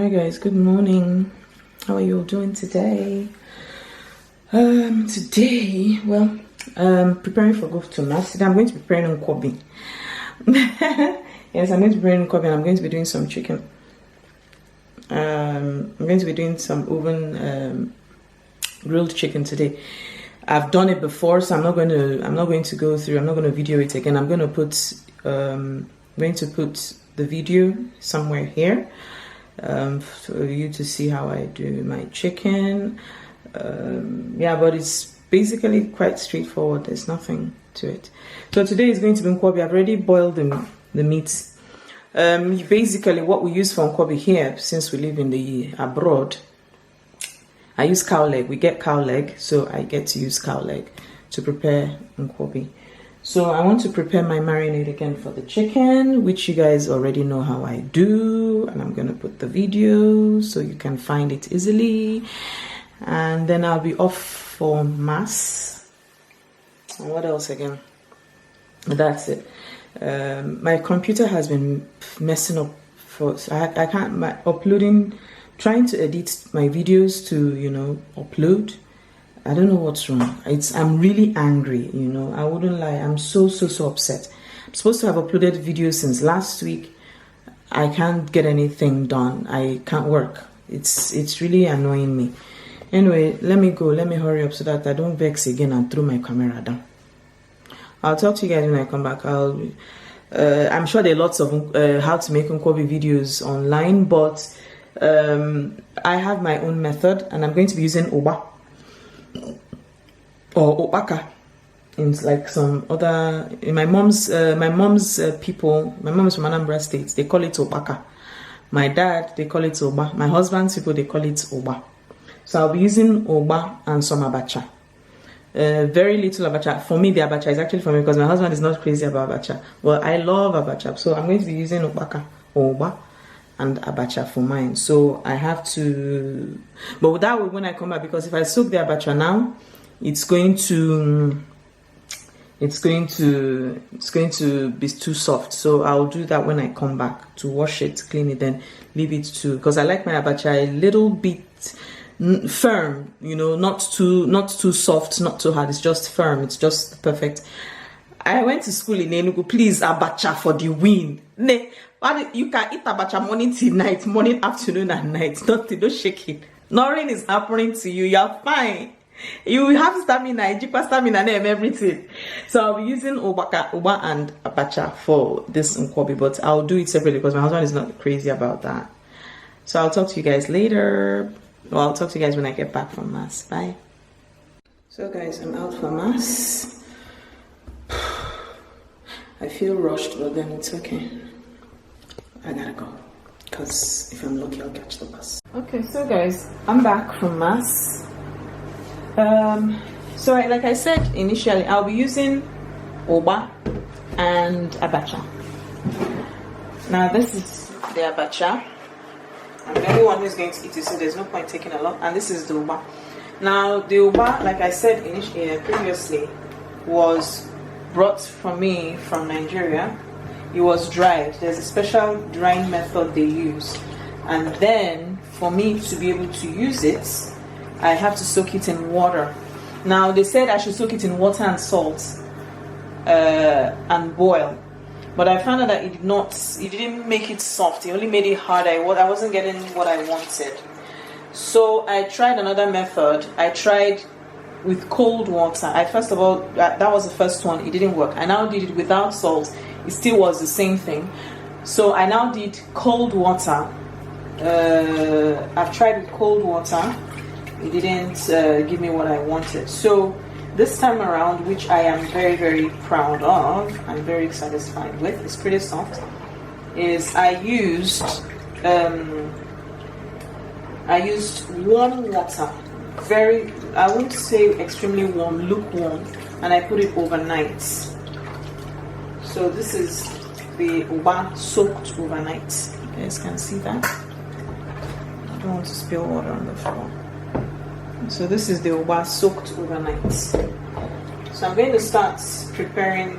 Hi guys, good morning. How are you all doing today? Preparing for go to mass. Today I'm going to be preparing Nkwobi. Yes, I'm going to be preparing Nkwobi and I'm going to be doing some chicken. I'm going to be doing some oven grilled chicken today. I've done it before, so I'm not going to go through. I'm not going to video it again. I'm going to put the video somewhere here for you to see how I do my chicken. Yeah, but it's basically quite straightforward. There's nothing to it. So today is going to be Nkwobi. I've already boiled the meat. Basically what we use for Nkwobi here, since we live in the abroad, I use cow leg. We get cow leg, so I get to use cow leg to prepare Nkwobi. So I want to prepare my marinade again for the chicken, which you guys already know how I do, and I'm gonna put the video so you can find it easily. And then I'll be off for mass. And what else again? That's it. My computer has been messing up I can't trying to edit my videos to upload. I don't know what's wrong. I'm really angry, I wouldn't lie. I'm so upset. I'm supposed to have uploaded videos since last week. I can't get anything done. I can't work. It's really annoying me. Anyway, let me go. Let me hurry up so that I don't vex again and throw my camera down. I'll talk to you guys when I come back. I'm sure there are lots of how to make Nkwobi videos online, but I have my own method, and I'm going to be using Oba or Obaka in like some other. In my mom's people. My mom is from Anambra State. They call it Obaka. My dad, they call it Oba. My husband's people, they call it Oba. So I'll be using Oba and some Abacha. Very little Abacha. For me, the Abacha is actually for me because my husband is not crazy about Abacha. Well, I love Abacha. So I'm going to be using Obaka, Oba, and Abacha for mine. So I have to, but that way when I come back, because if I soak the Abacha now, it's going to be too soft. So I'll do that when I come back to wash it, clean it, then leave it to, because I like my Abacha a little bit firm, not too soft, not too hard. It's just firm. It's just perfect. I went to school in Enugu. Please, Abacha for the win. You can eat Abacha morning till night, morning, afternoon, and night. Don't shake it. Nothing is happening to you. You're fine. You have stamina, Jipa stamina, and everything. So I'll be using Oba and Abacha for this Nkwobi, but I'll do it separately because my husband is not crazy about that. So I'll talk to you guys later. Well, I'll talk to you guys when I get back from mass. Bye. So guys, I'm out for mass. I feel rushed, but then it's okay. I gotta go, because if I'm lucky, I'll catch the bus. Okay, so guys, I'm back from mass. Like I said initially, I'll be using Oba and Abacha. Now this is the Abacha. I'm the only one who's going to eat it, so there's no point taking a lot. And this is the Oba. Now the Oba, like I said previously, was brought for me from Nigeria. It was dried. There's a special drying method they use, and then for me to be able to use it, I have to soak it in water. Now they said I should soak it in water and salt and boil. But I found out that it didn't make it soft. It only made it harder. I wasn't getting what I wanted. So I tried another method. I tried with cold water. First of all, that was the first one. It didn't work. I now did it without salt. It still was the same thing. So I now did cold water. I've tried with cold water. It didn't give me what I wanted. So this time around, which I am very, very proud of and very satisfied with, it's pretty soft, is I used warm water, I wouldn't say extremely warm, lukewarm, and I put it overnight. So this is the Oba soaked overnight. You guys can see that. I don't want to spill water on the floor. So this is the Oba soaked overnight. So I'm going to start preparing,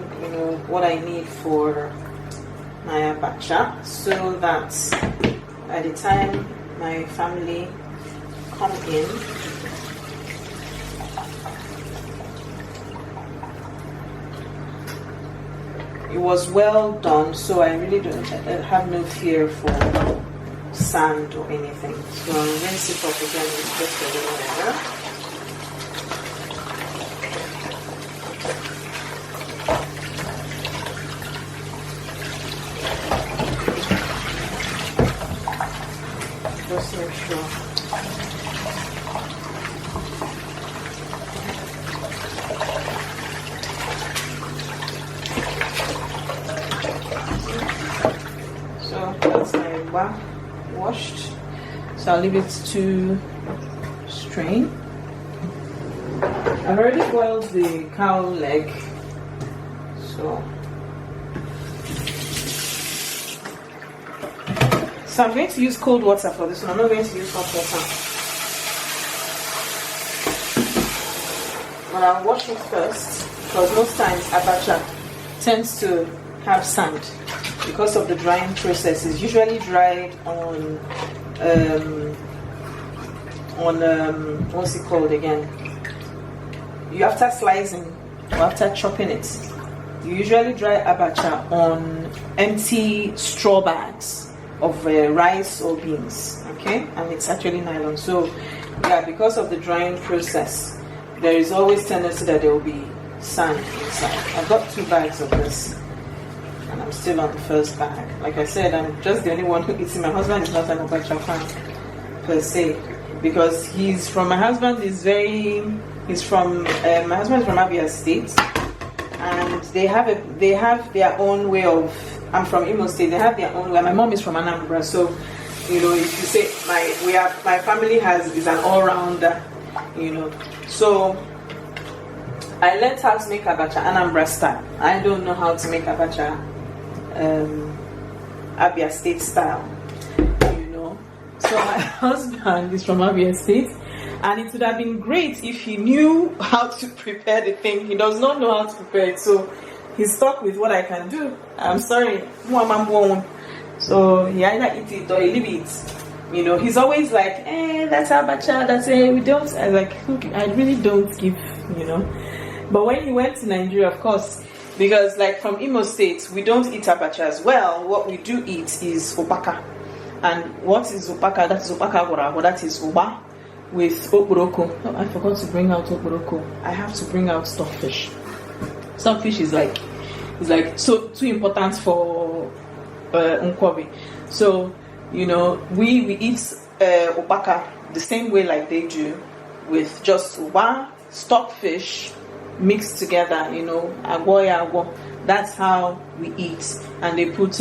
what I need for my Abacha, so that by the time my family come in. It was well done, so I really don't have no fear for sand or anything. So I'll rinse it off again with just a little water. Just make sure. So that's my uba washed. So I'll leave it to strain. I've already boiled the cow leg. So I'm going to use cold water for this one. I'm not going to use hot water. But I'll wash it first because most times Abacha tends to have sand because of the drying process. It's usually dried on what's it called again? You after slicing or after chopping it, you usually dry Abacha on empty straw bags of rice or beans, okay, and it's actually nylon. So yeah, because of the drying process, there is always tendency that there will be sand inside. I've got 2 bags of this and I'm still on the first bag. Like I said, I'm just the only one who eats it. My husband is not an Abacha fan per se, because my husband is from Abia State, and they have their own way of. I'm from Imo State. They have their own way. My mom is from Anambra, so if you say my family is an all-rounder, So I learned how to make Abacha Anambra style. I don't know how to make Abacha Abia State style. So my husband is from Abia State, and it would have been great if he knew how to prepare the thing. He does not know how to prepare it, so he's stuck with what I can do. I'm sorry. So he either eat it or he leave it. He's always like, that's Abacha, that's we don't. I really don't give, But when he went to Nigeria, of course, because like from Imo State, we don't eat Abacha as well. What we do eat is Obaka. And what is Obaka? That is Obaka Gora, that is Oba with Okporoko. Oh, I forgot to bring out Okporoko. I have to bring out stockfish. Stockfish is so too important for Nkwobi. So we eat Obaka the same way like they do, with just Oba, stockfish mixed together, agwo. That's how we eat, and they put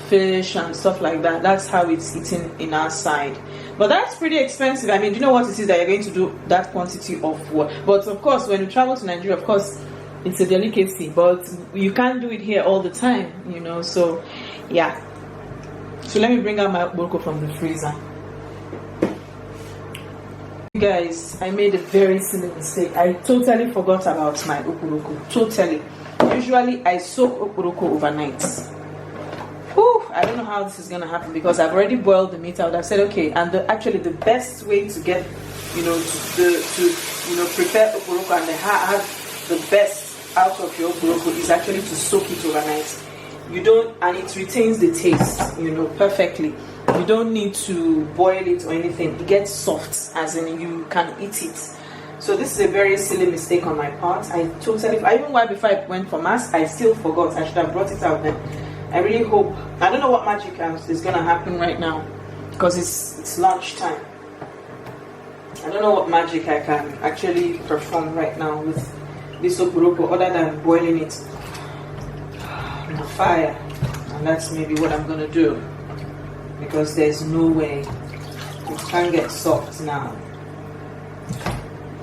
fish and stuff like that. That's how it's eaten in our side. But that's pretty expensive. I mean, do you know what it is that you're going to do that quantity of what? But of course, when you travel to Nigeria, of course, it's a delicacy. But you can't do it here all the time, So, yeah. So let me bring out my okporoko from the freezer. Guys, I made a very silly mistake. I totally forgot about my okporoko. Totally. Usually, I soak okporoko overnight. Whew, I don't know how this is gonna happen because I've already boiled the meat out. I said okay, and actually the best way to get, to prepare okporoko and have the best out of your okporoko is actually to soak it overnight. And it retains the taste, perfectly. You don't need to boil it or anything. It gets soft, as in you can eat it. So this is a very silly mistake on my part. Before I went for mass, I still forgot. I should have brought it out then. I really hope. I don't know what magic is gonna happen right now because it's lunchtime. I don't know what magic I can actually perform right now with this okporoko other than boiling it in the fire, and that's maybe what I'm gonna do because there's no way it can get soft now.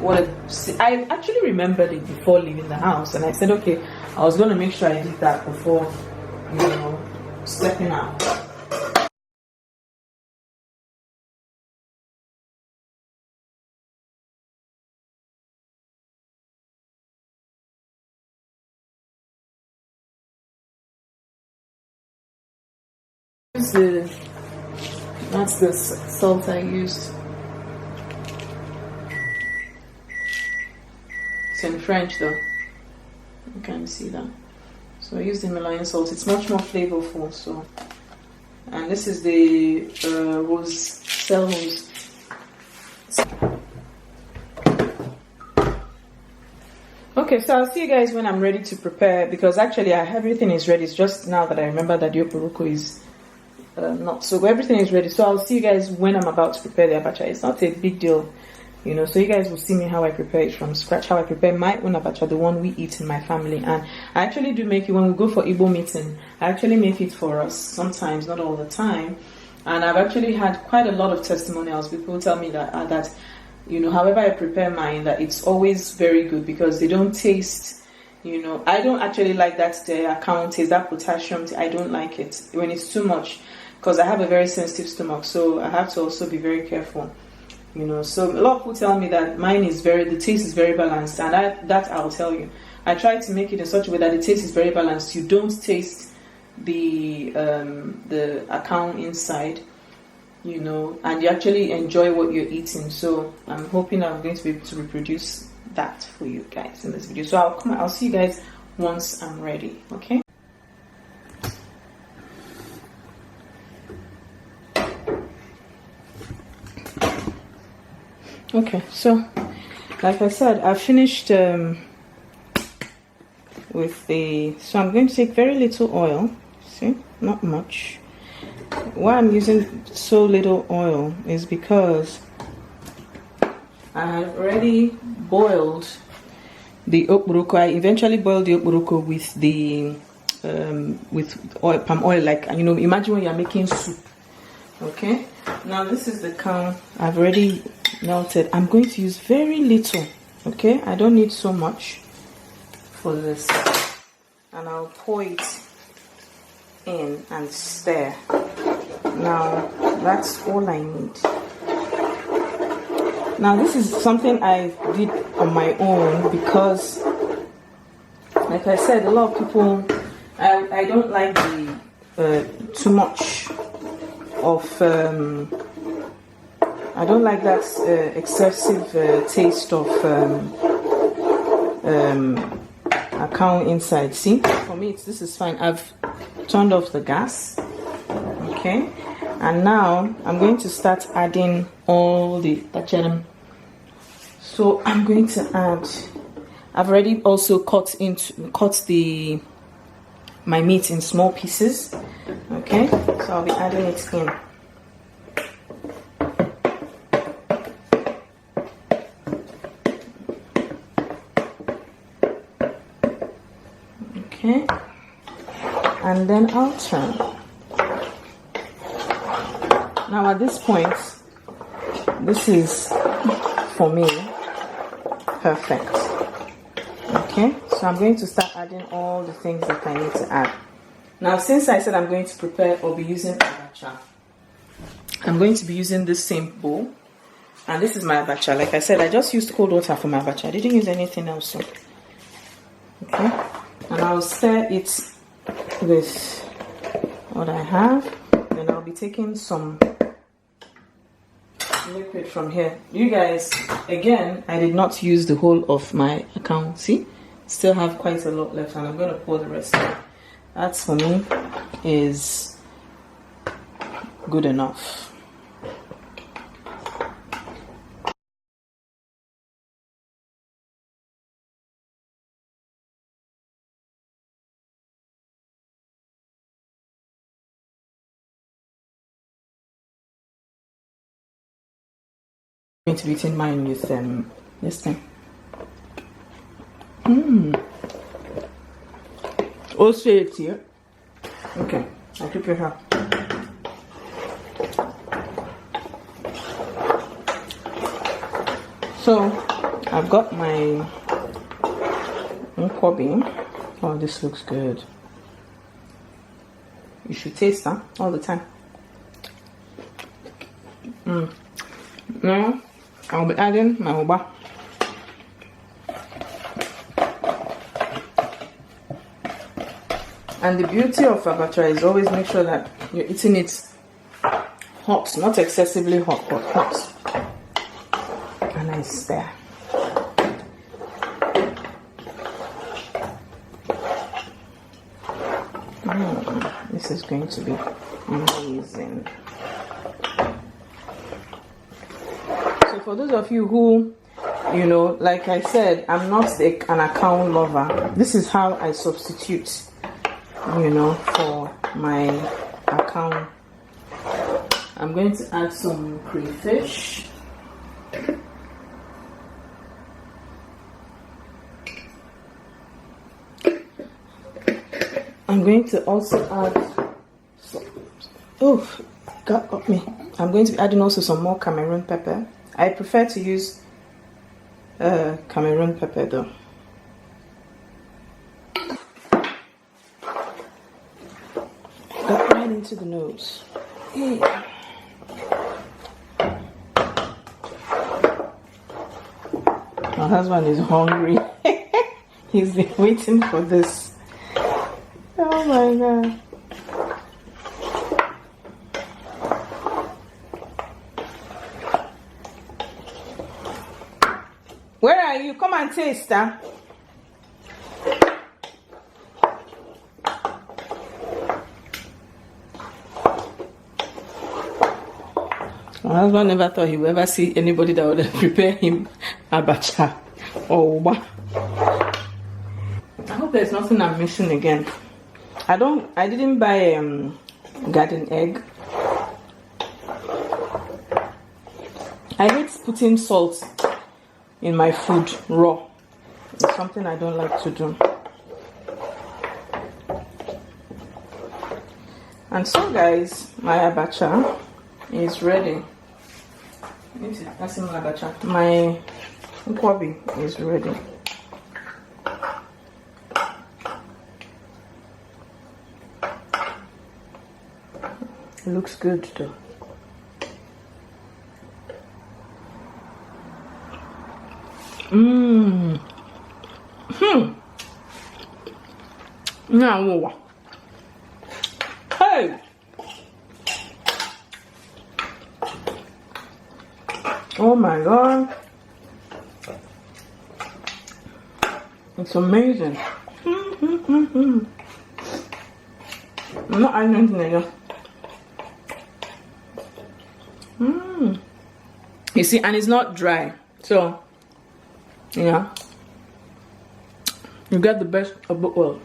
I actually remembered it before leaving the house, and I said okay, I was gonna make sure I did that before stepping out. That's the salt I used. It's in French though. You can see that. So I used the Himalayan salt. It's much more flavorful. So, and this is the rose cell rose. Okay, so I'll see you guys when I'm ready to prepare, because actually everything is ready. It's just now that I remember that the okporoko is not so, everything is ready. So I'll see you guys when I'm about to prepare the abacha. It's not a big deal, you know, so you guys will see me how I prepare it from scratch, how I prepare my own abacha, the one we eat in my family. And I actually do make it when we go for Igbo meeting. I actually make it for us sometimes, not all the time. And I've actually had quite a lot of testimonials. People tell me that you know, however I prepare mine, that it's always very good, because they don't taste, you know, I don't actually like that the account taste, that potassium, I don't like it when it's too much, because I have a very sensitive stomach, so I have to also be very careful, you know. So a lot of people tell me that mine is the taste is very balanced, and that I'll tell you. I try to make it in such a way that the taste is very balanced. You don't taste the account inside, you know, and you actually enjoy what you're eating. So I'm hoping I'm going to be able to reproduce that for you guys in this video. So I'll see you guys once I'm ready. Okay. Okay, so like I said, I finished with the, so I'm going to take very little oil. See, not much. Why I'm using so little oil is because I have already boiled the okporoko. I eventually boiled the okporoko with the with oil, palm oil, like, you know, imagine when you're making soup. Okay, now this is the can I've already melted. I'm going to use very little. Okay, I don't need so much for this, and I'll pour it in and stir. Now that's all I need. Now this is something I did on my own, because like I said, a lot of people, I don't like the too much of I don't like that excessive taste of account inside. See, for me this is fine. I've turned off the gas. Okay, and now I'm going to start adding all the tacherim. So I'm going to add, I've already also cut my meat in small pieces. Okay, so I'll be adding it in. Okay, and then I'll turn. Now at this point, this is, for me, perfect. Okay, so I'm going to start adding all the things that I need to add. Now, since I said I'm going to prepare or be using abacha, I'm going to be using this same bowl. And this is my abacha. Like I said, I just used cold water for my abacha. I didn't use anything else. So. Okay, and I'll stir it with what I have. Then I'll be taking some liquid from here. You guys, again, I did not use the whole of my account. See, still have quite a lot left, and I'm going to pour the rest out. That for me is good enough. I'm going to be eating mine with this thing. Also it's here. Okay, I'll keep it here. So I've got my Nkwobi. Oh, this looks good. You should taste that all the time. Now I'll be adding my hoba. And the beauty of abacha is always make sure that you're eating it hot, not excessively hot, but hot. And I stir. This is going to be amazing. So for those of you who, you know, like I said, I'm not an account lover. This is how I substitute, you know, for my account. I'm going to add some crayfish. I'm going to also add some, oh, God got me. I'm going to be adding also some more Cameroon pepper. I prefer to use Cameroon pepper though. Got right into the nose. Hey. My husband is hungry. He's been waiting for this. Oh my God. Where are you? Come and taste, huh? My husband never thought he would ever see anybody that would prepare him Abacha or Uba. I hope there's nothing I'm missing again. I didn't buy garden egg. I hate putting salt in my food raw. It's something I don't like to do. And so guys, my Abacha is ready. My Nkwobi is ready. It looks good though. Now, hey. Oh my God. It's amazing. I'm not adding anything else. You see, and it's not dry, so yeah, you get the best of both worlds.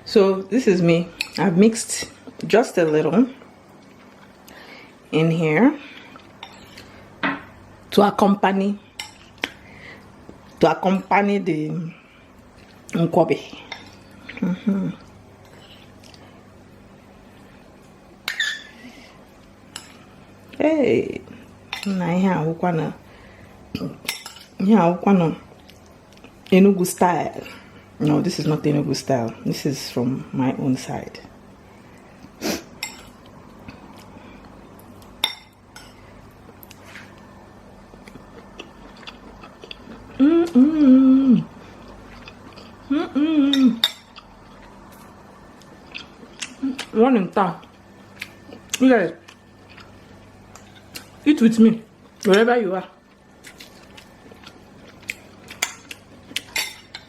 So this is me. I've mixed just a little in here to accompany the Nkwobi. Hey, na ihe awukwana Enugu style. No, this is not Enugu style. This is from my own side. One in town. You guys, eat with me wherever you are.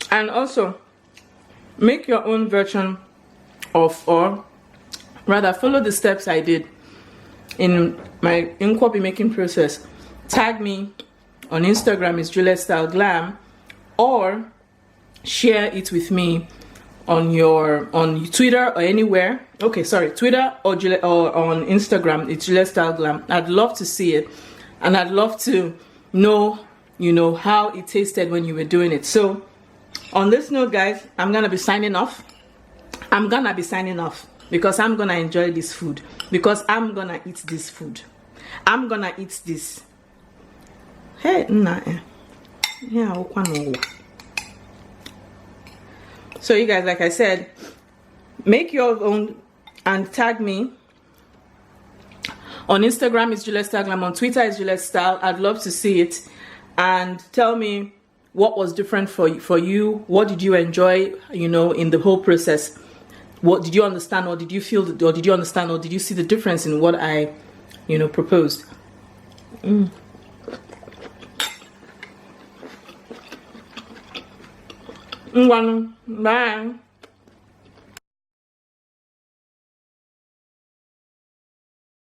And also make your own version of, or rather follow the steps I did in my Nkwobi making process. Tag me on Instagram, it's Juliet Style Glam, or share it with me on Twitter or anywhere. Okay, sorry, Twitter or on Instagram, it's Juliet Style Glam. I'd love to see it, and I'd love to know, you know, how it tasted when you were doing it. So on this note, guys, I'm gonna be signing off. Because I'm gonna enjoy this food, because I'm gonna eat this food. I'm gonna eat this. Hey, yeah. So you guys, like I said, Make your own and tag me. On Instagram is Juliet Style Glam. On Twitter is Juliet Style. I'd love to see it. And tell me what was different for you. What did you enjoy, you know, in the whole process? What did you understand, or did you feel, or did you understand, or did you see the difference in what I, you know, proposed? Bye.